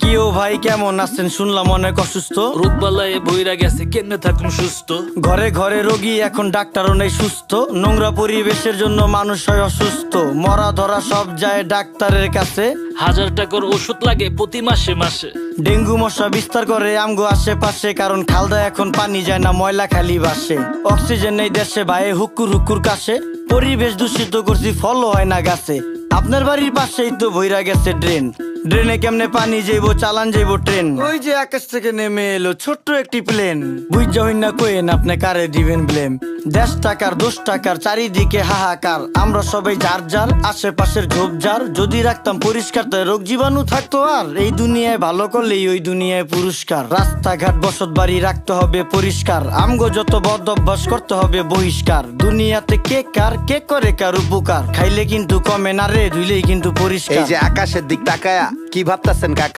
কি ও ভাই কেমন আছেন? শুনলাম অনেক অসুস্থ। রোগবালায় বইরা গেছে, কেমনে থাকুন সুস্থ? ঘরে ঘরে রোগী, এখন ডাক্তারও নেই সুস্থ। নোংরা পরিবেশের জন্য মানুষ হয় অসুস্থ। মরা ধরা সব যায় ডাক্তারের কাছে। 1000 টাকার ওষুধ লাগে প্রতি মাসে মাসে। ডেঙ্গু মশা বিস্তার করে আমগো আশেপাশে, কারণ খালদা এখন পানি যায় না, ময়লা খালি বাসে। অক্সিজেন নেই দেশে ভাই, হুক্কুর হুক্কুর কাশে। পরিবেশ দূষিত করছি, ফলও হয় না গাছে। আপনার বাড়ির পাশেই তো বইরা গেছে ড্রেন। ড্রেনে কেমনে পানি যাইবো, চালান যাইবো ট্রেন। ওই যে আকাশ থেকে নেমে এলো ছোট্ট একটি প্লেন। বুঝা হইন না কোয়েন আপনি কারে দিবেন ব্লেম। 10 টাকার 10 টাকার চারিদিকে হাহাকার। আমরা সবাই যার যার আশেপাশের ঝোপঝাড় যদি রাখতাম পরিষ্কার, তাই রোগ জীবাণু থাকতো আর। এই দুনিয়ায় ভালো করলেই ওই দুনিয়ায় পুরস্কার। রাস্তাঘাট বসত বাড়ি রাখতে হবে পরিষ্কার। আমগো যত বদ অভ্যাস করতে হবে বহিষ্কার। দুনিয়াতে কে কার কে করে কার উপকার, খাইলে কিন্তু কমে না রে, ধুইলেই কিন্তু পরিষ্কার। এই যে আকাশের দিক তাকায়া কি ভাবতাছেন কাকা?